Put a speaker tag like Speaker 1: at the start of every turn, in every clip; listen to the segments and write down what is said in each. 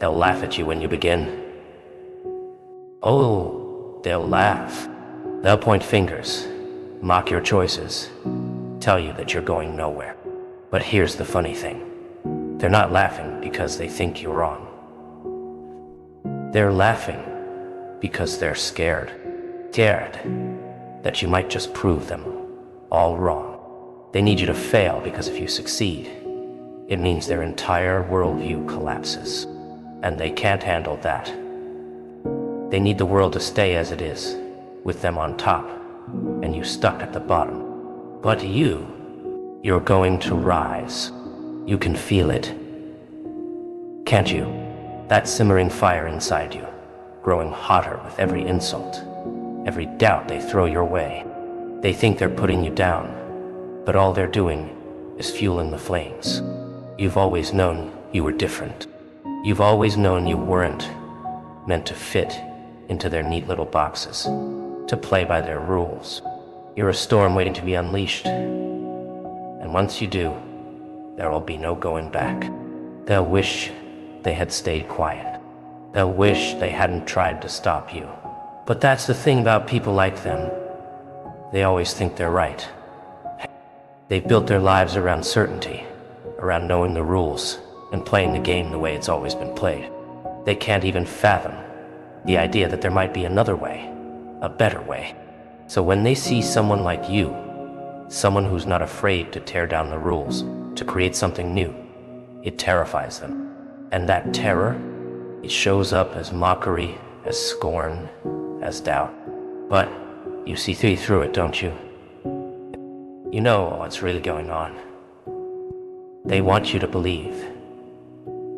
Speaker 1: They'll laugh at you when you begin. Oh, they'll laugh. They'll point fingers, mock your choices, tell you that you're going nowhere. But here's the funny thing. They're not laughing because they think you're wrong. They're laughing because they're scared. Scared that you might just prove them all wrong. They need you to fail because if you succeed, it means their entire worldview collapses. And they can't handle that. They need the world to stay as it is, with them on top, and you stuck at the bottom. But you're going to rise. You can feel it. Can't you? That simmering fire inside you, growing hotter with every insult, every doubt they throw your way. They think they're putting you down, but all they're doing is fueling the flames. You've always known you were different. You've always known you weren't meant to fit into their neat little boxes, to play by their rules. You're a storm waiting to be unleashed. And once you do, there will be no going back. They'll wish they had stayed quiet. They'll wish they hadn't tried to stop you. But that's the thing about people like them. They always think they're right. They've built their lives around certainty, around knowing the rules, and playing the game the way it's always been played. They can't even fathom the idea that there might be another way, a better way. So when they see someone like you, someone who's not afraid to tear down the rules, to create something new, it terrifies them. And that terror, it shows up as mockery, as scorn, as doubt. But you see through it, don't you? You know what's really going on. They want you to believe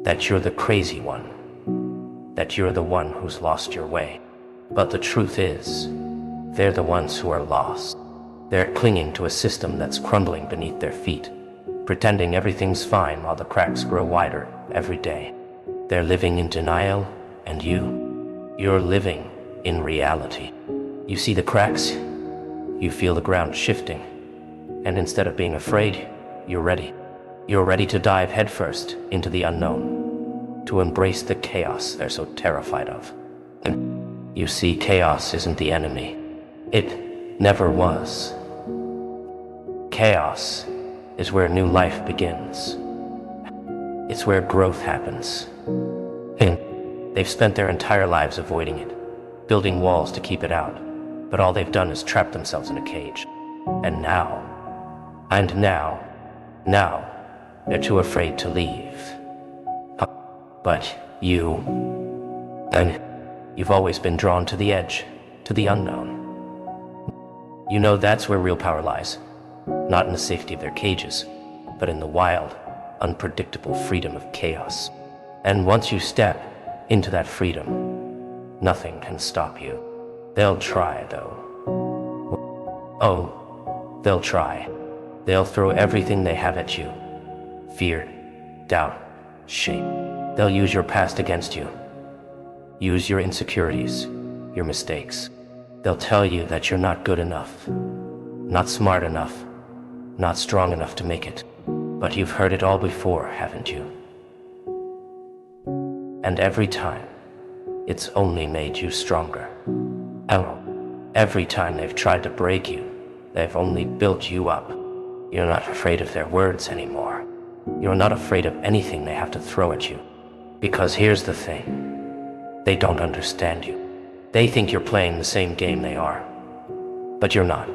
Speaker 1: that you're the crazy one, that you're the one who's lost your way. But the truth is, they're the ones who are lost. They're clinging to a system that's crumbling beneath their feet, pretending everything's fine while the cracks grow wider every day. They're living in denial, and you're living in reality. You see the cracks, you feel the ground shifting, and instead of being afraid, you're ready. You're ready to dive headfirst into the unknown, to embrace the chaos they're so terrified of. You see, chaos isn't the enemy. It never was. Chaos is where new life begins. It's where growth happens. They've spent their entire lives avoiding it, building walls to keep it out, but all they've done is trap themselves in a cage. And now, they're too afraid to leave. But you've always been drawn to the edge, to the unknown. You know that's where real power lies, not in the safety of their cages, but in the wild, unpredictable freedom of chaos. And once you step into that freedom, nothing can stop you. They'll try, though. Oh, they'll try. They'll throw everything they have at you. Fear, doubt, shame. They'll use your past against you. Use your insecurities, your mistakes. They'll tell you that you're not good enough, not smart enough, not strong enough to make it. But you've heard it all before, haven't you? And every time, it's only made you stronger. Every time they've tried to break you, they've only built you up. You're not afraid of their words anymore. You're not afraid of anything they have to throw at you. Because here's the thing. They don't understand you. They think you're playing the same game they are. But you're not.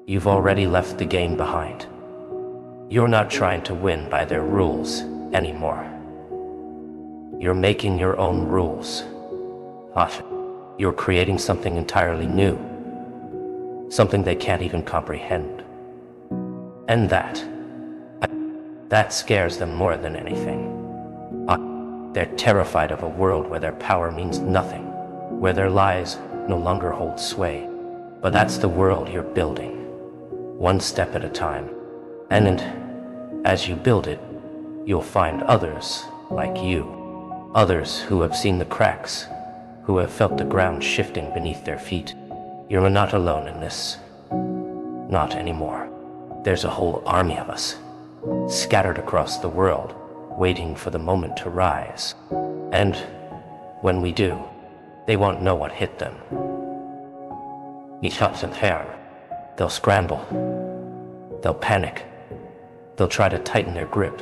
Speaker 1: You've already left the game behind. You're not trying to win by their rules anymore. You're making your own rules. You're creating something entirely new. Something they can't even comprehend. And that scares them more than anything. They're terrified of a world where their power means nothing, where their lies no longer hold sway. But that's the world you're building, one step at a time. And as you build it, you'll find others like you. Others who have seen the cracks, who have felt the ground shifting beneath their feet. You're not alone in this. Not anymore. There's a whole army of us, scattered across the world, waiting for the moment to rise. And when we do, they won't know what hit them. They'll scramble. They'll panic. They'll try to tighten their grip.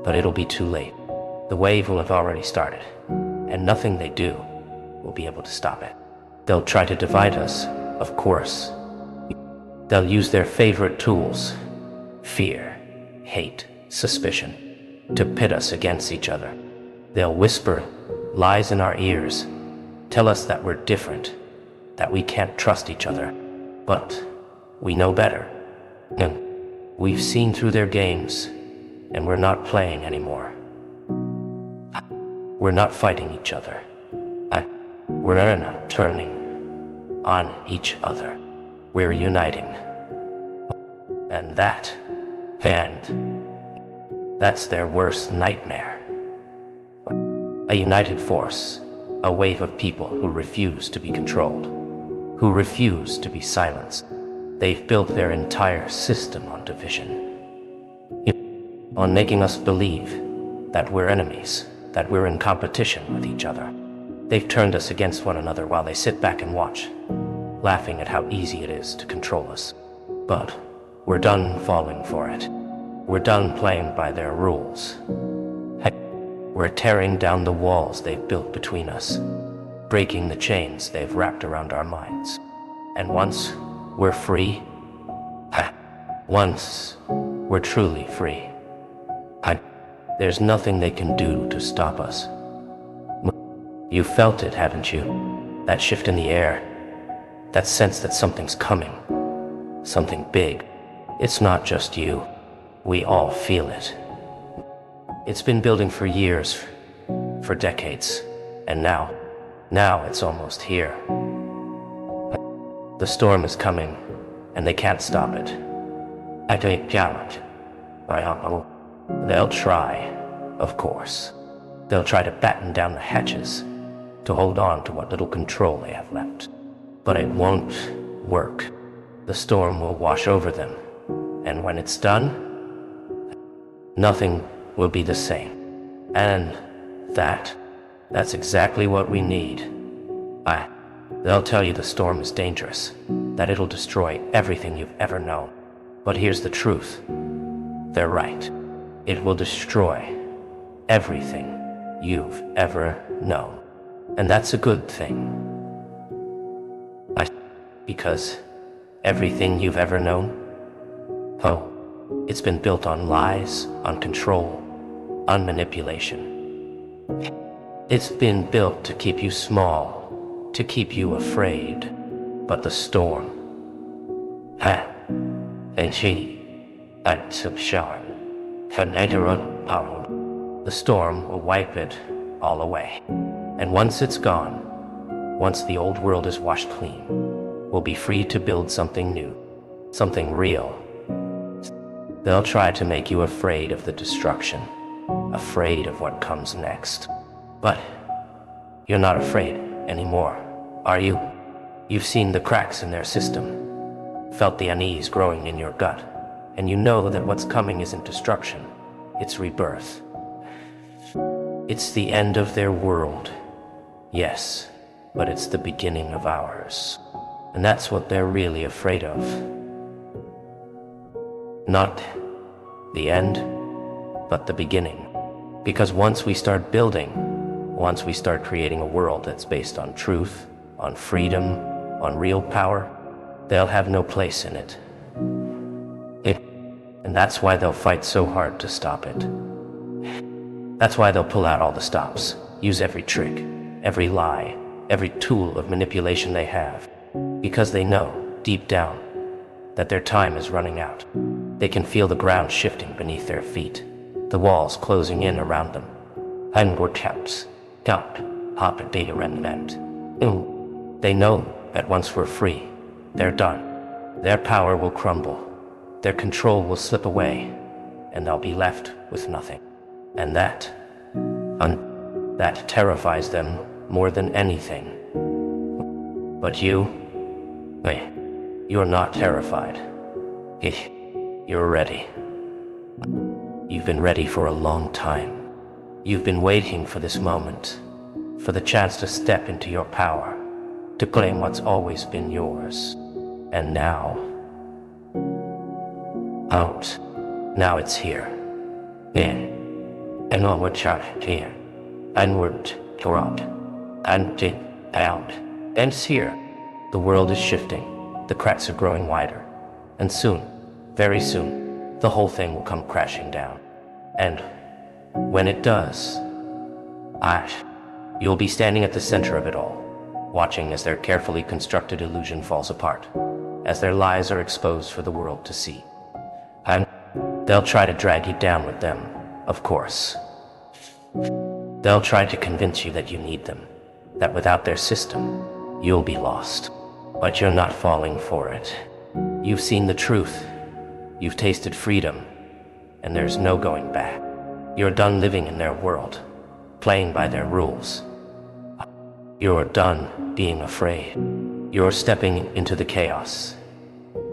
Speaker 1: But it'll be too late. The wave will have already started, and nothing they do will be able to stop it. They'll try to divide us, of course. They'll use their favorite tools, fear, hate, suspicion, to pit us against each other. They'll whisper lies in our ears, tell us that we're different, that we can't trust each other. But we know better. And we've seen through their games, and we're not playing anymore. We're not fighting each other. We're not turning on each other. We're uniting. And that's their worst nightmare. A united force, a wave of people who refuse to be controlled, who refuse to be silenced. They've built their entire system on division, on making us believe that we're enemies, that we're in competition with each other. They've turned us against one another while they sit back and watch, laughing at how easy it is to control us. But we're done falling for it. We're done playing by their rules. We're tearing down the walls they've built between us, breaking the chains they've wrapped around our minds. And once we're free, once we're truly free, there's nothing they can do to stop us. You felt it, haven't you? That shift in the air, that sense that something's coming, something big. It's not just you. We all feel it. It's been building for years, for decades, and now it's almost here. The storm is coming, and they can't stop it. They'll try, of course. They'll try to batten down the hatches, to hold on to what little control they have left. But it won't work. The storm will wash over them, and when it's done, nothing will be the same. And that's exactly what we need. They'll tell you the storm is dangerous, that it'll destroy everything you've ever known. But here's the truth. They're right. It will destroy everything you've ever known. And that's a good thing. Because everything you've ever known, it's been built on lies, on control, on manipulation. It's been built to keep you small, to keep you afraid. But the storm, the storm will wipe it all away. And once it's gone, once the old world is washed clean, we'll be free to build something new, something real. They'll try to make you afraid of the destruction, afraid of what comes next. But you're not afraid anymore, are you? You've seen the cracks in their system, felt the unease growing in your gut, and you know that what's coming isn't destruction, it's rebirth. It's the end of their world, yes, but it's the beginning of ours. And that's what they're really afraid of. Not the end, but the beginning. Because once we start building, once we start creating a world that's based on truth, on freedom, on real power, they'll have no place in it. And that's why they'll fight so hard to stop it. That's why they'll pull out all the stops, use every trick, every lie, every tool of manipulation they have. Because they know, deep down, that their time is running out. They can feel the ground shifting beneath their feet, the walls closing in around them. They know that once we're free, they're done. Their power will crumble, their control will slip away, and they'll be left with nothing. And that terrifies them more than anything. But you're not terrified. You're ready. You've been ready for a long time. You've been waiting for this moment, for the chance to step into your power, to claim what's always been yours. And now, out. Now it's here. In. And onward shot here. Onward, toward. And in, out. And it's here. The world is shifting. The cracks are growing wider. And soon, very soon, the whole thing will come crashing down. And when it does, you'll be standing at the center of it all, watching as their carefully constructed illusion falls apart, as their lies are exposed for the world to see. And they'll try to drag you down with them, of course. They'll try to convince you that you need them, that without their system, you'll be lost. But you're not falling for it. You've seen the truth. You've tasted freedom, and there's no going back. You're done living in their world, playing by their rules. You're done being afraid. You're stepping into the chaos,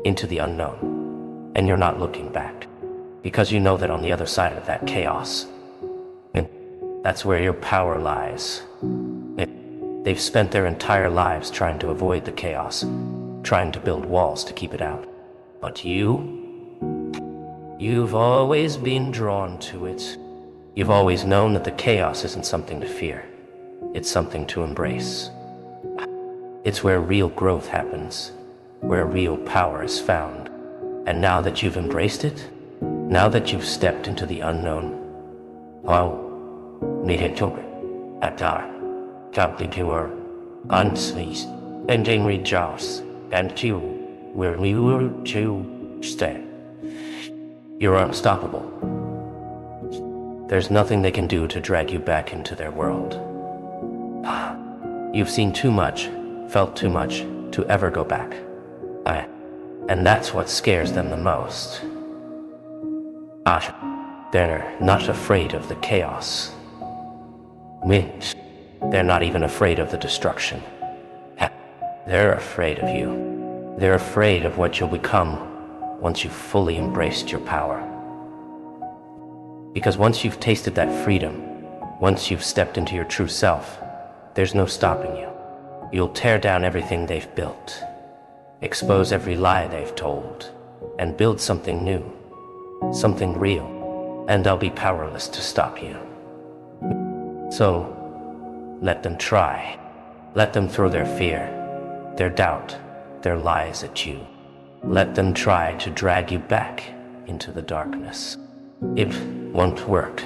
Speaker 1: into the unknown, and you're not looking back, because you know that on the other side of that chaos, that's where your power lies. They've spent their entire lives trying to avoid the chaos, trying to build walls to keep it out. But you've always been drawn to it. You've always known that the chaos isn't something to fear. It's something to embrace. It's where real growth happens, where real power is found. And now that you've embraced it, now that you've stepped into the unknown, and in rejoice, and you where we were to stay. You're unstoppable. There's nothing they can do to drag you back into their world. You've seen too much, felt too much, to ever go back. And that's what scares them the most. They're not afraid of the chaos. They're not even afraid of the destruction. They're afraid of you. They're afraid of what you'll become once you've fully embraced your power. Because once you've tasted that freedom, once you've stepped into your true self, there's no stopping you. You'll tear down everything they've built, expose every lie they've told, and build something new, something real, and they'll be powerless to stop you. So, let them try. Let them throw their fear, their doubt, their lies at you. Let them try to drag you back into the darkness. It won't work.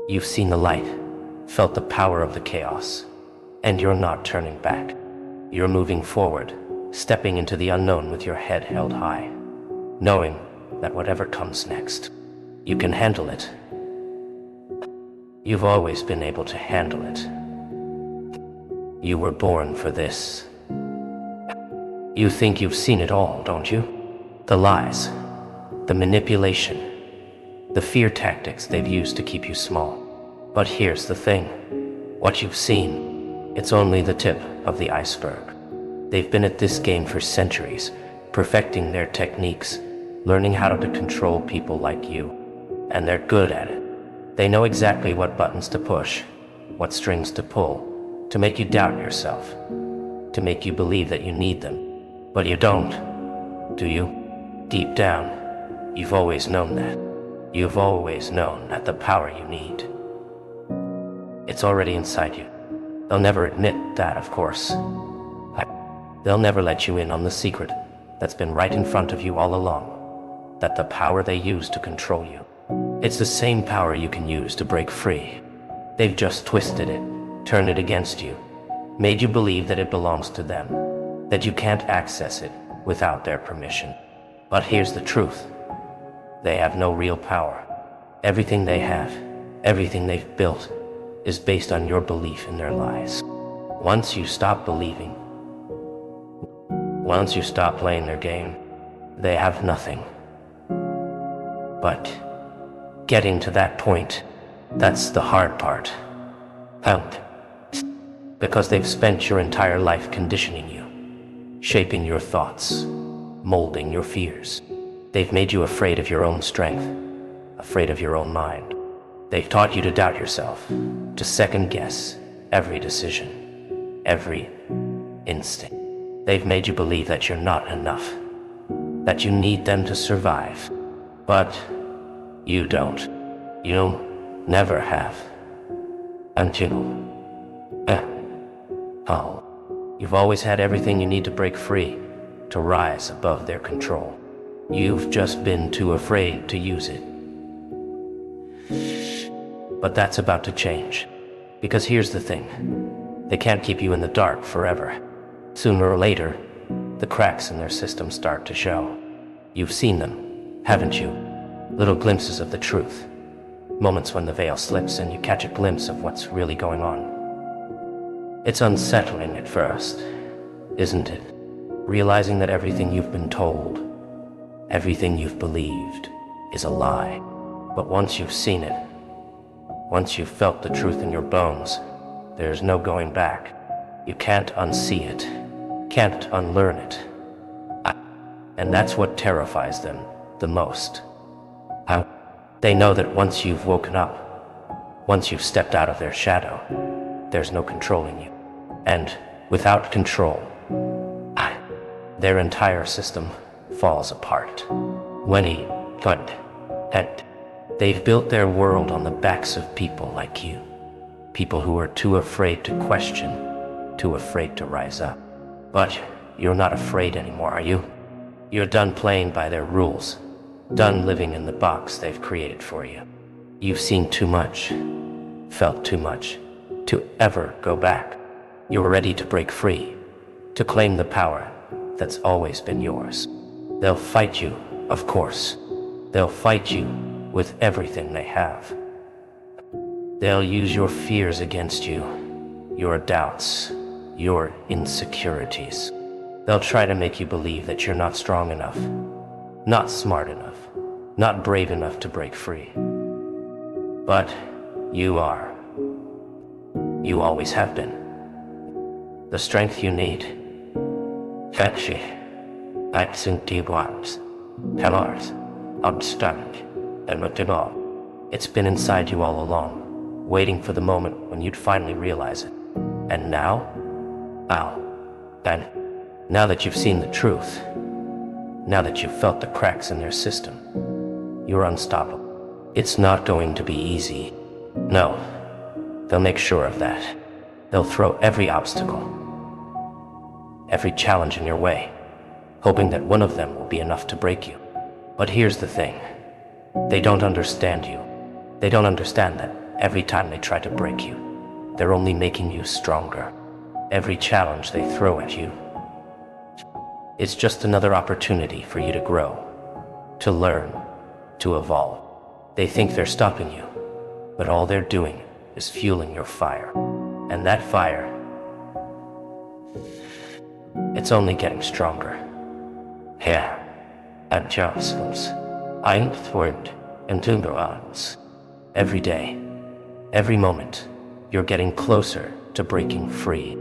Speaker 1: You've seen the light, felt the power of the chaos, and you're not turning back. You're moving forward, stepping into the unknown with your head held high, knowing that whatever comes next, you can handle it. You've always been able to handle it. You were born for this. You think you've seen it all, don't you? The lies, the manipulation, the fear tactics they've used to keep you small. But here's the thing. What you've seen, it's only the tip of the iceberg. They've been at this game for centuries, perfecting their techniques, learning how to control people like you. And they're good at it. They know exactly what buttons to push, what strings to pull, to make you doubt yourself, to make you believe that you need them. But you don't, do you? Deep down, you've always known that. You've always known that the power you need, it's already inside you. They'll never admit that, of course. They'll never let you in on the secret that's been right in front of you all along, that the power they use to control you, it's the same power you can use to break free. They've just twisted it, turned it against you, made you believe that it belongs to them, that you can't access it without their permission. But here's the truth. They have no real power. Everything they have, everything they've built, is based on your belief in their lies. Once you stop believing, once you stop playing their game, they have nothing. But getting to that point, that's the hard part. Because they've spent your entire life conditioning you, shaping your thoughts, molding your fears. They've made you afraid of your own strength, afraid of your own mind. They've taught you to doubt yourself, to second guess every decision, every instinct. They've made you believe that you're not enough, that you need them to survive. But you don't. You never have. Until... You've always had everything you need to break free, to rise above their control. You've just been too afraid to use it. But that's about to change. Because here's the thing. They can't keep you in the dark forever. Sooner or later, the cracks in their system start to show. You've seen them, haven't you? Little glimpses of the truth. Moments when the veil slips and you catch a glimpse of what's really going on. It's unsettling at first, isn't it? Realizing that everything you've been told, everything you've believed, is a lie. But once you've seen it, once you've felt the truth in your bones, there's no going back. You can't unsee it, can't unlearn it. And that's what terrifies them the most. They know that once you've woken up, once you've stepped out of their shadow, there's no controlling you. And without control, their entire system falls apart. They've built their world on the backs of people like you. People who are too afraid to question, too afraid to rise up. But you're not afraid anymore, are you? You're done playing by their rules, done living in the box they've created for you. You've seen too much, felt too much, to ever go back. You're ready to break free, to claim the power that's always been yours. They'll fight you, of course. They'll fight you with everything they have. They'll use your fears against you, your doubts, your insecurities. They'll try to make you believe that you're not strong enough, not smart enough, not brave enough to break free. But you are. You always have been. The strength you need. Fetchy. It's been inside you all along, waiting for the moment when you'd finally realize it. And now? Now that you've seen the truth, now that you've felt the cracks in their system, you're unstoppable. It's not going to be easy. No, they'll make sure of that. They'll throw every obstacle, every challenge in your way, hoping that one of them will be enough to break you. But here's the thing. They don't understand you. They don't understand that every time they try to break you, they're only making you stronger. Every challenge they throw at you, it's just another opportunity for you to grow, to learn, to evolve. They think they're stopping you, but all they're doing is fueling your fire. And that fire, it's only getting stronger. Here, adjustments, einformed into the arms. Every day, every moment, you're getting closer to breaking free.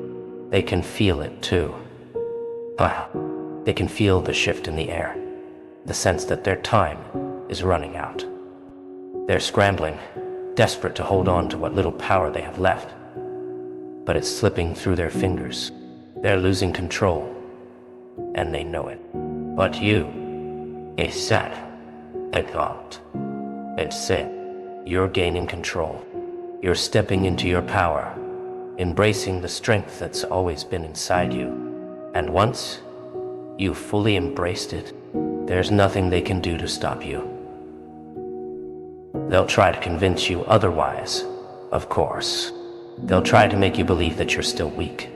Speaker 1: They can feel it too. They can feel the shift in the air, the sense that their time is running out. They're scrambling, desperate to hold on to what little power they have left. But it's slipping through their fingers. They're losing control, and they know it. But you, it's sad, it's not. It's it. You're gaining control. You're stepping into your power, embracing the strength that's always been inside you. And once you've fully embraced it, there's nothing they can do to stop you. They'll try to convince you otherwise, of course. They'll try to make you believe that you're still weak,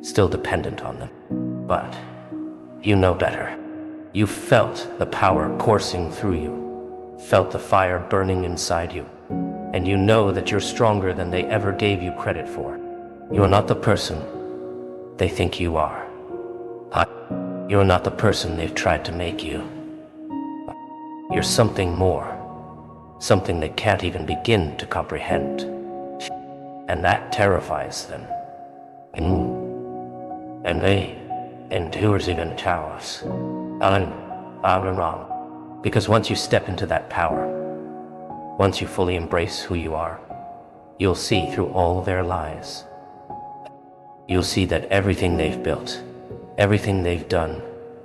Speaker 1: still dependent on them. But you know better. You felt the power coursing through you, felt the fire burning inside you, and you know that you're stronger than they ever gave you credit for. You're not the person they think you are. You're not the person they've tried to make you. You're something more, something they can't even begin to comprehend. And that terrifies them. And they endures even chaos. I'm wrong. Because once you step into that power, Once you fully embrace who you are, you'll see through all their lies. You'll see that everything they've built, everything they've done,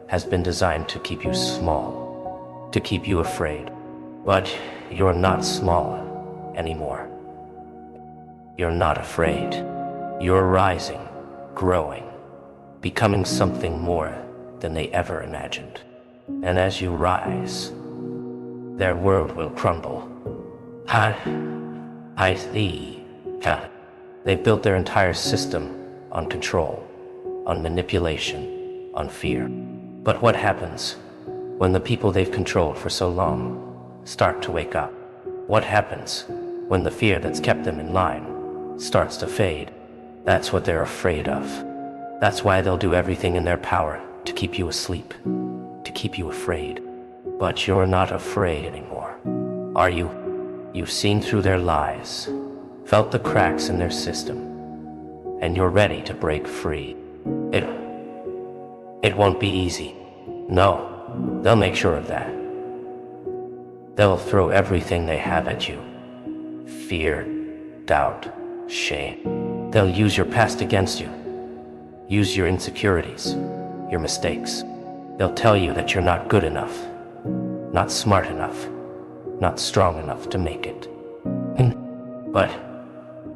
Speaker 1: has been designed to keep you small, to keep you afraid. But you're not small anymore. You're not afraid. You're rising, growing, becoming something more than they ever imagined. And as you rise, their world will crumble. I see. They've built their entire system on control, on manipulation, on fear. But what happens when the people they've controlled for so long start to wake up? What happens when the fear that's kept them in line starts to fade? That's what they're afraid of. That's why they'll do everything in their power to keep you asleep, to keep you afraid. But you're not afraid anymore, are you? You've seen through their lies, felt the cracks in their system, and you're ready to break free. It won't be easy. No, they'll make sure of that. They'll throw everything they have at you. Fear, doubt, shame. They'll use your past against you. Use your insecurities, your mistakes. They'll tell you that you're not good enough, not smart enough, not strong enough to make it. But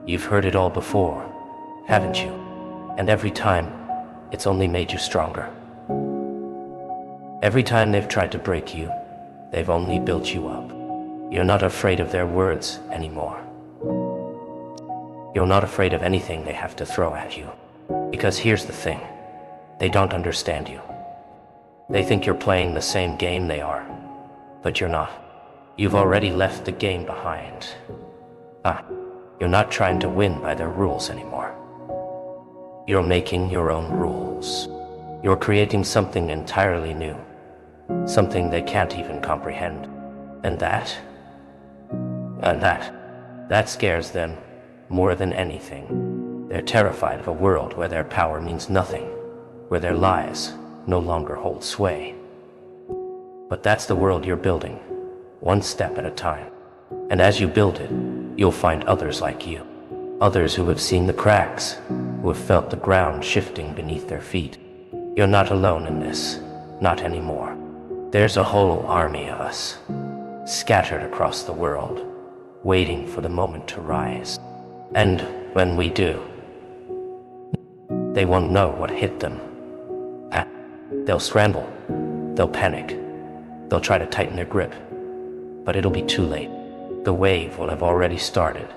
Speaker 1: you've heard it all before, haven't you? And every time, it's only made you stronger. Every time they've tried to break you, they've only built you up. You're not afraid of their words anymore. You're not afraid of anything they have to throw at you. Because here's the thing, they don't understand you. They think you're playing the same game they are, but you're not. You've already left the game behind. You're not trying to win by their rules anymore. You're making your own rules. You're creating something entirely new, something they can't even comprehend. And that scares them more than anything. They're terrified of a world where their power means nothing, where their lies no longer hold sway. But that's the world you're building, one step at a time. And as you build it, you'll find others like you. Others who have seen the cracks, who have felt the ground shifting beneath their feet. You're not alone in this, not anymore. There's a whole army of us, scattered across the world, waiting for the moment to rise. And when we do, they won't know what hit them. They'll scramble, they'll panic, they'll try to tighten their grip, but it'll be too late. The wave will have already started,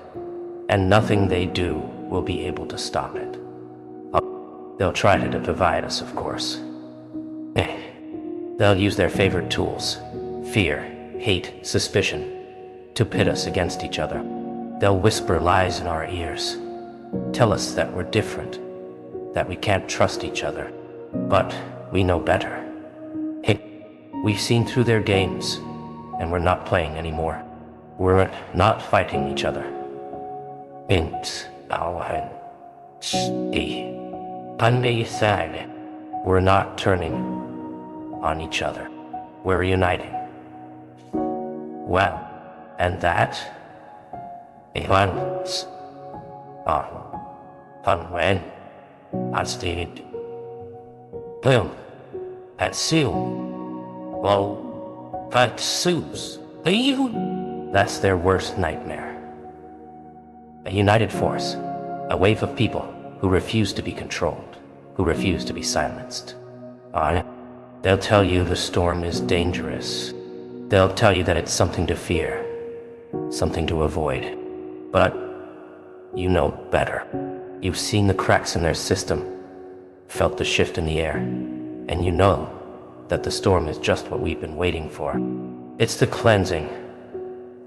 Speaker 1: and nothing they do will be able to stop it. They'll try to divide us, of course. They'll use their favorite tools, fear, hate, suspicion, to pit us against each other. They'll whisper lies in our ears, tell us that we're different, that we can't trust each other. But we know better. We've seen through their games, and we're not playing anymore. We're not fighting each other. We're not turning on each other. We're uniting. Well, and that once on when I stayed boom and soon well but suits you. That's their worst nightmare. A united force, a wave of people who refuse to be controlled, who refuse to be silenced. They'll tell you the storm is dangerous. They'll tell you that it's something to fear, something to avoid. But you know better. You've seen the cracks in their system, felt the shift in the air, and you know that the storm is just what we've been waiting for. It's the cleansing,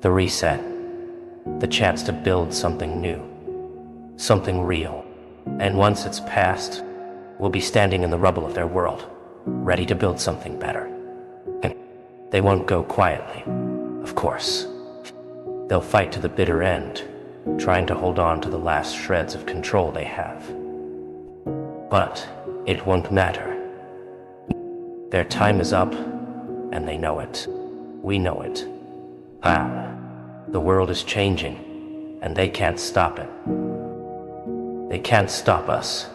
Speaker 1: the reset, the chance to build something new, something real. And once it's past, we'll be standing in the rubble of their world, ready to build something better. And they won't go quietly, of course. They'll fight to the bitter end, trying to hold on to the last shreds of control they have. But it won't matter. Their time is up, and they know it. We know it. The world is changing, and they can't stop it. They can't stop us.